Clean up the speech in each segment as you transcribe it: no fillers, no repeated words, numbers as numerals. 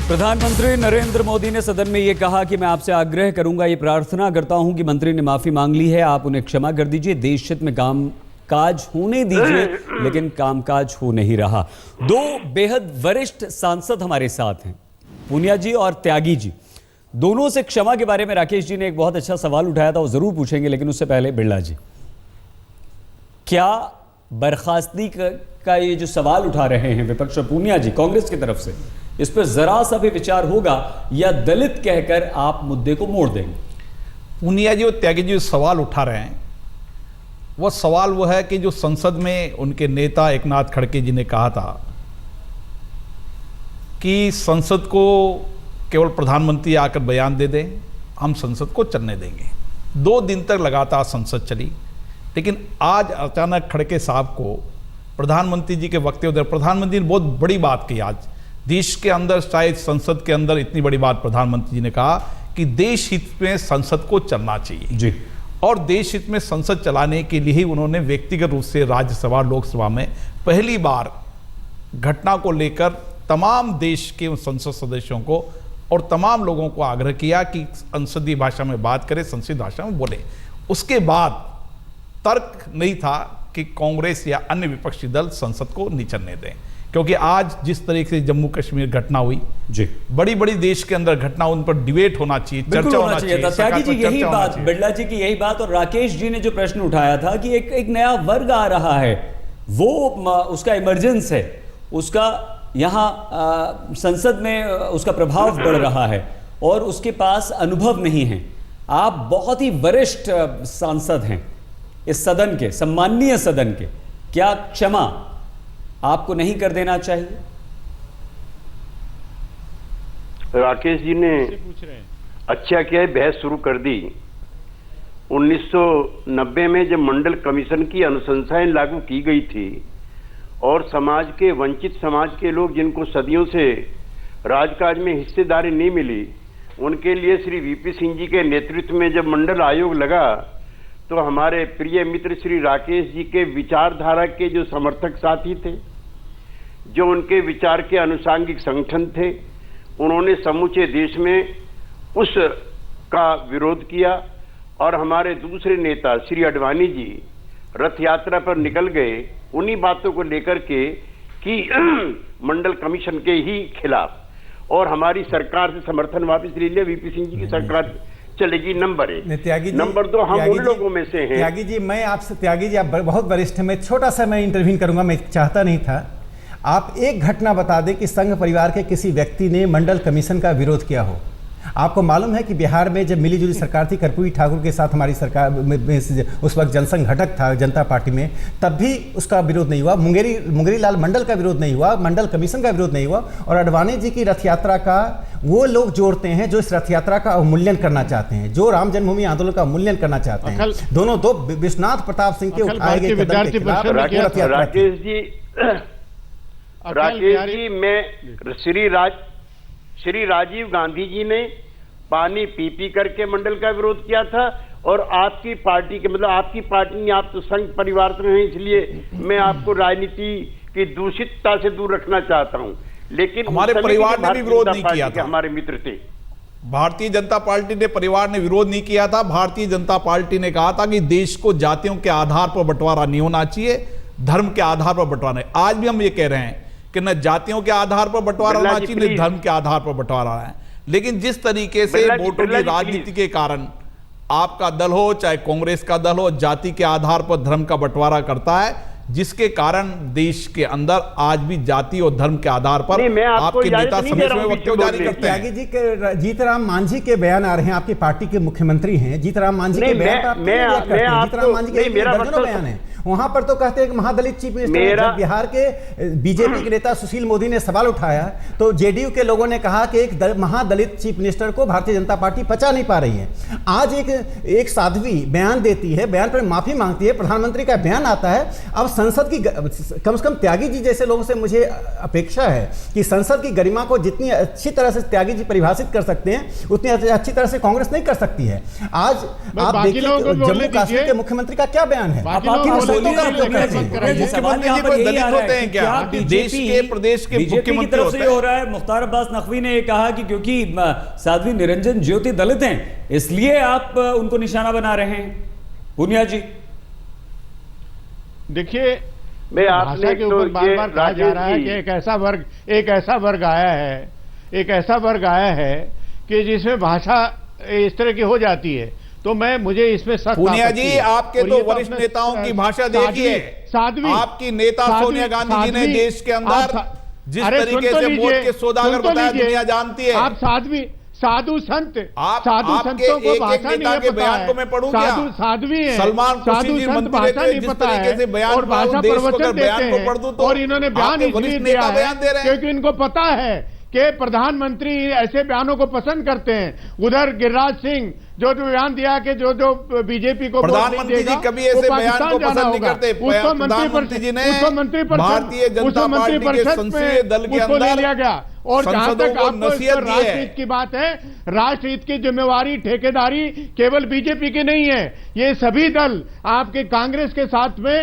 प्रधानमंत्री नरेंद्र मोदी ने सदन में यह कहा कि मैं आपसे आग्रह करूंगा, ये प्रार्थना करता हूं कि मंत्री ने माफी मांग ली है, आप उन्हें क्षमा कर दीजिए, देश हित में कामकाज होने दीजिए, लेकिन कामकाज हो नहीं रहा। दो बेहद वरिष्ठ सांसद हमारे साथ हैं, पूनिया जी और त्यागी जी। दोनों से क्षमा के बारे में राकेश जी ने एक बहुत अच्छा सवाल उठाया था, वो जरूर पूछेंगे, लेकिन उससे पहले बिरला जी, क्या बर्खास्तगी का ये जो सवाल उठा रहे हैं विपक्ष और पूनिया जी कांग्रेस की तरफ से, इस पर जरा सा भी विचार होगा या दलित कहकर आप मुद्दे को मोड़ देंगे? पूनिया जी और त्यागी जी सवाल उठा रहे हैं, वह सवाल वो है कि जो संसद में उनके नेता एकनाथ खड़गे जी ने कहा था कि संसद को केवल प्रधानमंत्री आकर बयान दे दें, हम संसद को चलने देंगे। 2 दिन तक लगातार संसद चली, लेकिन आज अचानक खड़गे साहब को प्रधानमंत्री जी के वक्तव्य, प्रधानमंत्री ने बहुत बड़ी बात कही। आज देश के अंदर, शायद संसद के अंदर इतनी बड़ी बात प्रधानमंत्री जी ने कहा कि देश हित में संसद को चलना चाहिए जी। और देश हित में संसद चलाने के लिए ही उन्होंने व्यक्तिगत रूप से राज्यसभा लोकसभा में पहली बार घटना को लेकर तमाम देश के संसद सदस्यों को और तमाम लोगों को आग्रह किया कि संसदीय भाषा में बात करें, संसदीय भाषा में बोले। उसके बाद तर्क नहीं था कि कांग्रेस या अन्य विपक्षी दल संसद को नहीं चलने दें, क्योंकि आज जिस तरीके से जम्मू कश्मीर घटना हुई जी, बड़ी बड़ी देश के अंदर घटना, उन पर डिबेट होना चाहिए, चर्चा होना चाहिए। त्यागी जी यही बात, बिरला जी की यही बात, और राकेश जी ने जो प्रश्न उठाया था कि एक नया वर्ग आ रहा है, वो उसका इमरजेंस है, उसका यहाँ संसद में उसका प्रभाव बढ़ रहा है और उसके पास अनुभव नहीं है। आप बहुत ही वरिष्ठ सांसद हैं इस सदन के, सम्माननीय सदन के, क्या क्षमा आपको नहीं कर देना चाहिए? राकेश जी ने अच्छा किया है, बहस शुरू कर दी। 1990 में जब मंडल कमीशन की अनुशंसाएं लागू की गई थी और समाज के वंचित समाज के लोग जिनको सदियों से राजकाज में हिस्सेदारी नहीं मिली, उनके लिए श्री वीपी सिंह जी के नेतृत्व में जब मंडल आयोग लगा तो हमारे प्रिय मित्र श्री राकेश जी के विचारधारा के जो समर्थक साथी थे, जो उनके विचार के अनुषांगिक संगठन थे, उन्होंने समूचे देश में उसका विरोध किया और हमारे दूसरे नेता श्री अडवाणी जी रथ यात्रा पर निकल गए उन्हीं बातों को लेकर के कि मंडल कमीशन के ही खिलाफ, और हमारी सरकार से समर्थन वापस ले लिया। वीपी सिंह जी की सरकार चलेगी। नंबर 1। नंबर 2, हम उन लोगों में से हैं। त्यागी जी, मैं आपसे, त्यागी जी आप बहुत वरिष्ठ हैं, मैं छोटा सा मैं इंटरव्यू करूंगा, मैं चाहता नहीं था। आप एक घटना बता दें कि संघ परिवार के किसी व्यक्ति ने मंडल कमीशन का विरोध किया हो। आपको मालूम है कि बिहार में जब मिलीजुली सरकार थी, कर्पूरी ठाकुर के साथ हमारी सरकार में उस वक्त जनसंघ घटक था जनता पार्टी में, तब भी उसका विरोध नहीं हुआ। मुंगेरी लाल मंडल का विरोध नहीं हुआ, मंडल कमीशन का विरोध नहीं हुआ। और अडवाणी जी की रथ यात्रा का वो लोग जोड़ते हैं जो इस रथ यात्रा का अवमूल्यन करना चाहते हैं, जो राम जन्मभूमि आंदोलन का अवमूल्यन करना चाहते हैं। दोनों दो विश्वनाथ प्रताप सिंह के उठाए गए कदम के खिलाफ रथ यात्रा। राकेश जी, मैं श्री राजीव गांधी जी ने पानी पी पी करके मंडल का विरोध किया था, और आपकी पार्टी के, मतलब आपकी पार्टी ने, आप तो संघ परिवार से हैं, इसलिए मैं आपको राजनीति की दूषितता से दूर रखना चाहता हूं। लेकिन हमारे परिवार ने भी विरोध नहीं किया था, हमारे मित्र थे। भारतीय जनता पार्टी ने, परिवार ने विरोध नहीं किया था। भारतीय जनता पार्टी ने कहा था कि देश को जातियों के आधार पर बंटवारा नहीं होना चाहिए, धर्म के आधार पर बंटवारा है। आज भी हम ये कह रहे हैं कि न जातियों के आधार पर बंटवारा होना चाहिए, न धर्म के आधार पर बंटवारा है। लेकिन जिस तरीके से वोटों की राजनीति के कारण आपका दल हो, चाहे कांग्रेस का दल हो, जाति के आधार पर धर्म का बंटवारा करता है, जिसके कारण देश के अंदर आज भी जाति और धर्म के आधार पर आपके नेता समय समय वक्तव्य जारी करते हैं। त्यागी जी, जीतराम मांझी के बयान आ रहे हैं, आपकी पार्टी के मुख्यमंत्री हैं, जीतराम मांझी के बयान, जीतराम मांझी के दर्जनों बयान है। वहां पर तो कहते हैं कि महादलित चीफ मिनिस्टर, जब बिहार के बीजेपी के नेता सुशील मोदी ने सवाल उठाया तो जेडीयू के लोगों ने कहा कि एक महादलित चीफ मिनिस्टर को भारतीय जनता पार्टी पचा नहीं पा रही है। आज एक साध्वी बयान देती है, बयान पर माफी मांगती है, प्रधानमंत्री का बयान आता है। अब संसद की, कम से कम त्यागी जी जैसे लोगों से मुझे अपेक्षा है कि संसद की गरिमा को जितनी अच्छी तरह से त्यागी जी परिभाषित कर सकते हैं, उतनी अच्छी तरह से कांग्रेस नहीं कर सकती है। आज आप देखिए जम्मू कश्मीर के मुख्यमंत्री का क्या बयान है, बोलिए का ना, पुनिया जी, मुख्यमंत्री सवाल जी यहाँ पर कोई यही दलित आ रहा होते है हैं कि क्या? देश के प्रदेश के बीजेपी की मुख्यमंत्री तरफ से होते हो हैं। रहा है। मुख्तार अब्बास नकवी ने ये कहा कि क्योंकि साध्वी निरंजन ज्योति दलित हैं, इसलिए आप उनको निशाना बना रहे हैं। पुनिया जी, देखिए, मैं भाषा आपने के तो ऊपर बार ये बार कहा जा रहा है राजेश कि जी, एक ऐसा वर्ग आया है कि जिसमें भाषा इस तरह की हो जाती है, तो मुझे इसमें शक पूनिया जी, आपके और तो ये वरिष्ठ अपने नेताओं की भाषा देखिए। आपकी नेता सोनिया गांधी जी ने देश के अंदर जिस तरीके से मौत के सौदागर बताया, दुनिया जानती है। आप साधु संत, साधु आपके संतों को एक भाषा नेता नहीं के पता बयान है। को मैं पढ़ूं क्या? साध्वी है, सलमान खुर्शीद साधु जी संत मंत्री भाषा रहते, नहीं जिस पता तरीके से है बयान और भाषा देश को प्रवचन अगर बयान देते को हैं। पढ़ दूं तो और इन्होंने बयान आपके इसलिए वरिष्ठ दिया नेता है बयान दे रहे हैं। क्योंकि इनको पता है कि प्रधानमंत्री ऐसे बयानों को पसंद करते हैं। उधर गिरिराज सिंह जो बयान दिया कि जो बीजेपी को वोट नहीं प्रधानमंत्री जी देगा, कभी वो ऐसे बयान पाकिस्तान को जाना पसंद नहीं होगा। करते। उसको प्रधानमंत्री जी ने मंत्री परिषद भारतीय जनता पार्टी के संसदीय दल के उसको ले अंदर लिया गया। और जहां संसदों तक को आपको नसीहत दी है। राष्ट्रहित की बात है, राष्ट्रहित की जिम्मेवारी, ठेकेदारी केवल बीजेपी की नहीं है। ये सभी दल आपके कांग्रेस के साथ में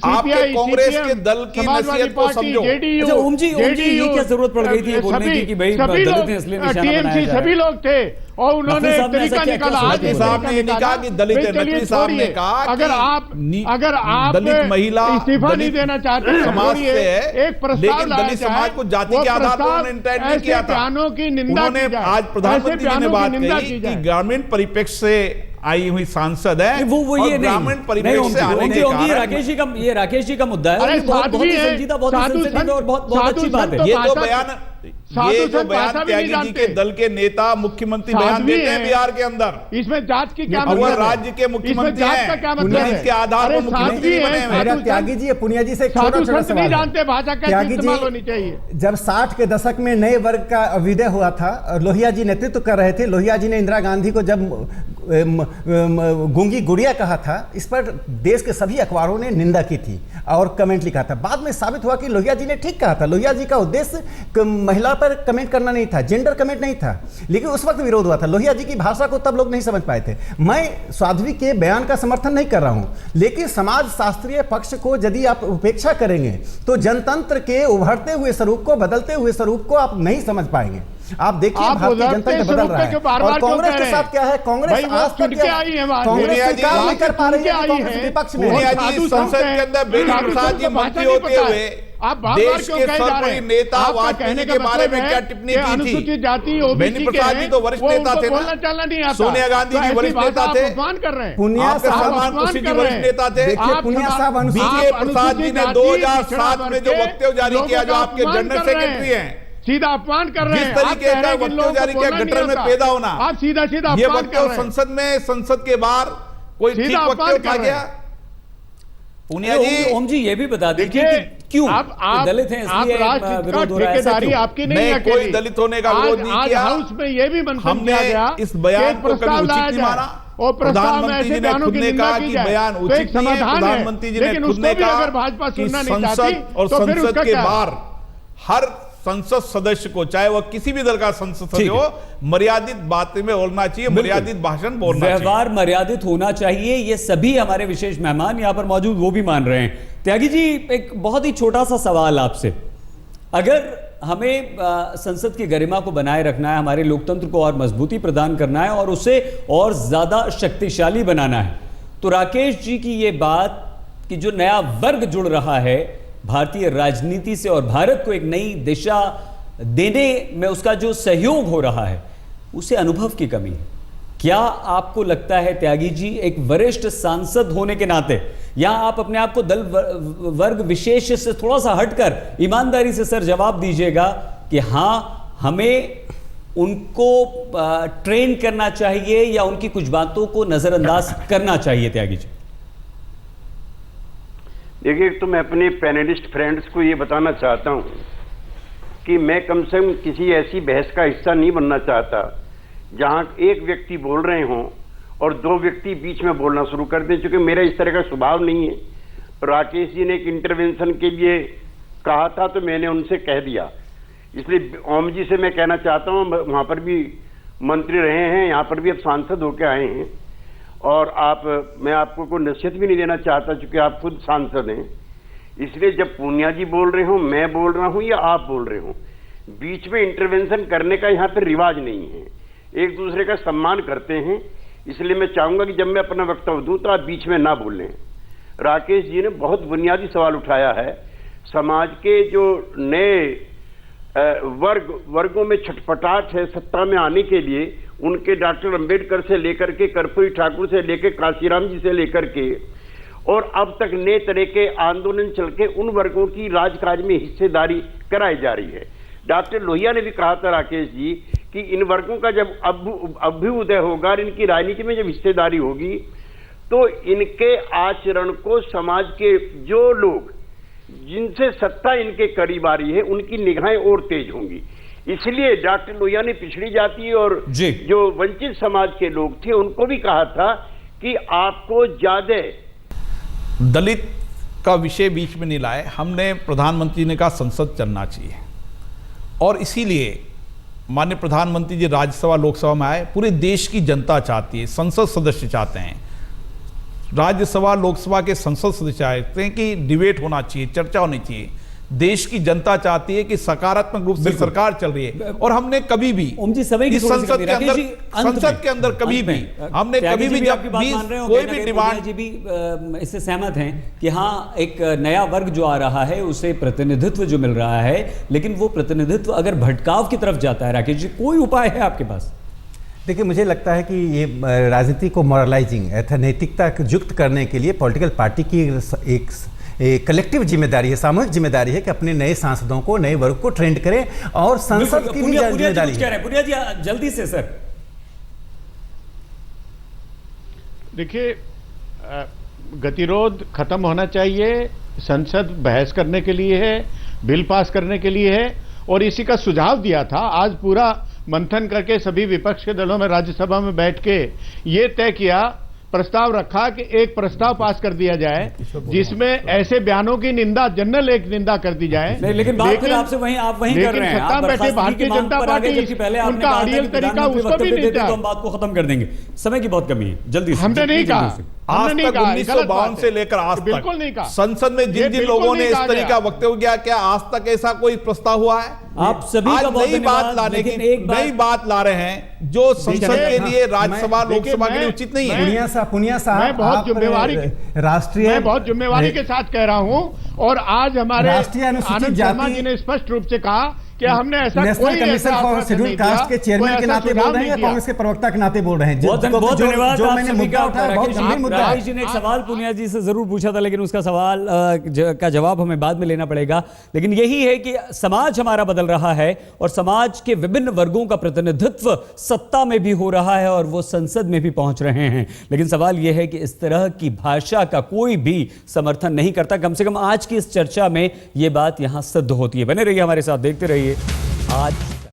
आपके कांग्रेस के दल की नसीहत को समझो। जेडीयू, अच्छा, ओम जी, ये क्या जरूरत पड़ गई थी ये बोलने की कि भाई दलित हैं इसलिए निशाना बनाया जा रहा है? सभी लोग थे और उन्होंने साहब ने ऐसा तरीका क्या निकाला। सोचा? आज नकवी साहब ने ये नहीं कहा कि दलित है। नकवी साहब ने कहा कि अगर आप दलित महिला, इस्तीफा नहीं देना चाहते हैं, समाज छोड़िए, से है, एक प्रस्ताव लेकिन लाया दलित जाए, समाज को जाति वो के आधार पर प्रस्ताव उन्होंने इंटरेक्ट नहीं किया ऐसे था। बयानों की निंदा उन्होंने की जाए, आज प्रधानमंत्री जी ने ऐसे बात बयानों की निंदा कही की कि जाए। ग्रामीण परिप्रेक्ष्य से आई हुई सांसद है वो और ये ग्रामीण नहीं परिप्रेक्ष्य से आने के ये कारण राकेश जी का मुद्दा है। और अरे ये बहुत साध्वी ही है, संजीदा, बहुत ही साधु सेंसिटिव और बहुत संत अच्छी बात है। तो ये तो भाषा- बयान साधु ये जो संत बयान भाषा भी नहीं त्यागी जी के जानते। दल के नेता मुख्यमंत्री बयान साध्वी देते हैं है। बिहार के अंदर। इसमें जात की क्या और वो मतलब है? राज्य के मुख्यमंत्री इसमें जात का क्या मतलब हैं, है? के आधार पर अरे मुख्यमंत्री साध्वी है, बने हुए हैं। मेरा साधु त्यागी संत- जी, पुनिया जी से एक छोटा साधु छोटा संत सवाल नहीं है। जानते भाषा कैसे त्यागी इस्तेमाल जी, होनी चाहिए। जब 60 के दशक में नए वर्ग का अभ्युदय हुआ था और लोहिया जी नेतृत्व कर रहे थे, लोहिया जी ने इंदिरा गांधी को जब गूंगी गुड़िया कहा था, इस पर देश के सभी अखबारों ने निंदा की थी और कमेंट लिखा था। बाद में साबित हुआ कि लोहिया जी ने ठीक कहा था। लोहिया जी का उद्देश्य महिला पर कमेंट करना नहीं था, जेंडर कमेंट नहीं था, लेकिन उस वक्त विरोध हुआ था। लोहिया जी की भाषा को तब लोग नहीं समझ पाए थे। मैं साध्वी के बयान का समर्थन नहीं कर रहा हूं, लेकिन समाज शास्त्रीय पक्ष को यदि आप उपेक्षा करेंगे तो जनतंत्र के उभरते हुए स्वरूप को, बदलते हुए स्वरूप को आप नहीं समझ पाएंगे। आप देखिए आप भारतीय जनता के बदल रहा है और कांग्रेस के साथ क्या है, कांग्रेस आज तक कांग्रेस स्वीकार नहीं कर पा रही है, कांग्रेस विपक्ष में पूनिया है। जी संसद के अंदर बेनी प्रसाद जी मंत्री होते हुए देश के सर्वोपरि नेता वाजपेयी के बारे में क्या टिप्पणी की थी? अनुसूचित जाति बेनी प्रसाद जी तो वरिष्ठ नेता थे ना, सोनिया गांधी जी वरिष्ठ नेता थे, कर रहे हैं। पुनिया आपके साहब सलमान खुर्शीद जी वरिष्ठ नेता थे। देखिए, पुनिया साहब बीके प्रसाद जी ने 2007 में जो वक्तव्य जारी किया, जो आपके जनरल सेक्रेटरी हैं, सीधा अपमान कर रहे हैं। जिस तरीके का वक्तव्य जारी किया, गटर में पैदा होना, आप सीधा ये अपमान कर वक्तव्य रहे हैं। संसद में, संसद के बाहर कोई ठीक सीधा अपमान वक्तव्य था कर रहे क्या? हैं। पूनिया जी, ओम जी ये भी बता दीजिए देखिए, कि क्यों आप दलित हैं इसलिए राष्ट्रहित का विरोध हो रहा है, ऐसा ठेकेदारी क्यों? आपकी नहीं मैं है कोई अकेली। दलित होने का विरोध नहीं आज किया। हाउस में ये भी मंथन हमने किया गया इस बयान कि को कभी प्रस्ताव उचित लाया नहीं जाए माना। और प्रस्ताव में प्रधानमंत्री ऐसे जी ने बयानों खुद की ने निंदा कहा की कि जाए बयान तो एक उचित नहीं है। समाधान है। प्रधानमंत्री जी ने लेकिन खुद उसको ने भी कहा अगर भाजपा कि सुनना नहीं संसद चाहती और तो फिर संसद उसका के क्या? बाहर हर संसद सदस्य को, चाहे वह किसी भी दल का संसद सदस्य हो, मर्यादित बातें में बोलना चाहिए, मर्यादित भाषण बोलना चाहिए। व्यवहार मर्यादित होना चाहिए, ये सभी हमारे विशेष मेहमान यहां पर मौजूद वो भी मान रहे हैं। त्यागी जी, एक बहुत ही छोटा सा सवाल आपसे, अगर हमें संसद की गरिमा को बनाए रखना है, हमारे लोकतंत्र को और मजबूती प्रदान करना है और उसे और ज्यादा शक्तिशाली बनाना है, तो राकेश जी की ये बात कि जो नया वर्ग जुड़ रहा है भारतीय राजनीति से और भारत को एक नई दिशा देने में उसका जो सहयोग हो रहा है, उसे अनुभव की कमी है। क्या आपको लगता है त्यागी जी, एक वरिष्ठ सांसद होने के नाते यहां आप अपने आप को दल वर्ग विशेष से थोड़ा सा हटकर ईमानदारी से सर जवाब दीजिएगा कि हां, हमें उनको ट्रेन करना चाहिए या उनकी कुछ बातों को नजरअंदाज करना चाहिए? त्यागी जी, देखिए, तो मैं अपने पैनलिस्ट फ्रेंड्स को ये बताना चाहता हूं कि मैं कम से कम किसी ऐसी बहस का हिस्सा नहीं बनना चाहता जहां एक व्यक्ति बोल रहे हों और दो व्यक्ति बीच में बोलना शुरू कर दें, क्योंकि मेरा इस तरह का स्वभाव नहीं है। राकेश जी ने एक इंटरवेंशन के लिए कहा था तो मैंने उनसे कह दिया, इसलिए ओम जी से मैं कहना चाहता हूं, वहां पर भी मंत्री रहे हैं, यहाँ पर भी अब सांसद होकर आए हैं, और मैं आपको कोई नसीहत भी नहीं देना चाहता, चूंकि आप खुद सांसद हैं। इसलिए जब पूनिया जी बोल रहे हो, मैं बोल रहा हूं या आप बोल रहे हो, बीच में इंटरवेंशन करने का यहाँ पे रिवाज नहीं है। एक दूसरे का सम्मान करते हैं। इसलिए मैं चाहूंगा कि जब मैं अपना वक्तव्य दूं तो आप बीच में ना बोलें। राकेश जी ने बहुत बुनियादी सवाल उठाया है। समाज के जो नए वर्गों में छटपटाहट है सत्ता में आने के लिए, उनके डॉक्टर अंबेडकर से लेकर के कर्पूरी ठाकुर से लेकर काशीराम जी से लेकर के, और अब तक नए तरह के आंदोलन चल के उन वर्गों की राजकाज में हिस्सेदारी कराई जा रही है। डॉक्टर लोहिया ने भी कहा था राकेश जी कि इन वर्गों का जब अभ्युदय होगा और इनकी राजनीति में जब हिस्सेदारी होगी तो इनके आचरण को समाज के जो लोग जिनसे सत्ता इनके करीब आ रही है उनकी निगाहें और तेज होंगी। इसलिए डॉक्टर लोहिया ने पिछड़ी जाति और जो वंचित समाज के लोग थे उनको भी कहा था कि आपको ज्यादा दलित का विषय बीच में नहीं लाए। हमने प्रधानमंत्री ने कहा संसद चलना चाहिए, और इसीलिए माननीय प्रधानमंत्री जी राज्यसभा लोकसभा में आए। पूरे देश की जनता चाहती है, संसद सदस्य चाहते हैं, राज्यसभा लोकसभा के संसद सदस्य चाहते हैं कि डिबेट होना चाहिए, चर्चा होनी चाहिए। देश की जनता चाहती है कि सकारात्मक रूप से सरकार चल रही है। और हमने कभी भी इस संसद के अंदर कभी भी हमने कभी भी कोई भी डिमांड जी भी इससे सहमत हैं कि हाँ एक नया वर्ग जो आ रहा है उसे प्रतिनिधित्व जो मिल रहा है, लेकिन वो प्रतिनिधित्व अगर भटकाव की तरफ जाता है, राकेश जी कोई उपाय है आपके पास? देखिए, मुझे लगता है कि ये राजनीति को मॉरलाइजिंग नैतिकता युक्त करने के लिए पॉलिटिकल पार्टी की एक कलेक्टिव जिम्मेदारी है, सामूहिक जिम्मेदारी है कि अपने नए सांसदों को, नए वर्ग को ट्रेंड करें। और संसद की भी जिम्मेदारी है। पुनिया जी जल्दी से सर। देखिए, गतिरोध खत्म होना चाहिए। संसद बहस करने के लिए है, बिल पास करने के लिए है, और इसी का सुझाव दिया था। आज पूरा मंथन करके सभी विपक्ष के दलों में राज्यसभा में बैठ के ये तय किया, प्रस्ताव रखा कि एक प्रस्ताव पास कर दिया जाए जिसमें ऐसे बयानों की निंदा, जनरल एक निंदा कर दी जाए। लेकिन बात फिर आपसे वहीं आप वहीं कर रहे हैं। सत्ता बैठे भारतीय जनता पार्टी पहले उनका अड़ियल तरीका उसको भी नहीं था। तो हम बात को खत्म कर देंगे, समय की बहुत कमी है, जल्दी से। हमने नहीं कहा, आज तक 1952 से लेकर आज तक बिल्कुल नहीं कहा। संसद में जिन जिन लोगों ने इस तरह का वक्तव्य किया, क्या आज तक ऐसा कोई प्रस्ताव हुआ है? आप सभी का बहुत नई बात लाने की नई बात ला रहे हैं जो संसद के लिए, राज्यसभा लोकसभा के लिए उचित नहीं है। पुनिया साहब, मैं बहुत जिम्मेवारी के साथ कह रहा हूं। और आज हमारे आनंद शर्मा जी ने स्पष्ट रूप से कहा कि हमने ऐसा national commission for schedule caste के चेयरमैन के नाते बोल रहे हैं या कांग्रेस के प्रवक्ता के नाते बोल रहे हैं? बहुत धन्यवाद। जो मैंने मुद्दा उठाया बहुत गंभीर मुद्दा है। राकेश जी ने एक सवाल पुनिया जी से जरूर पूछा था, लेकिन उसका सवाल का जवाब हमें बाद में लेना पड़ेगा। लेकिन यही है कि समाज हमारा बदल रहा है और समाज के विभिन्न वर्गों का प्रतिनिधित्व सत्ता में भी हो रहा है और वो संसद में भी पहुंच रहे हैं। लेकिन सवाल यह है कि इस तरह की भाषा का कोई भी समर्थन नहीं करता। कम से कम आज की इस चर्चा में यह बात यहां सिद्ध होती है। बने रहिए हमारे साथ, देखते रहिए आज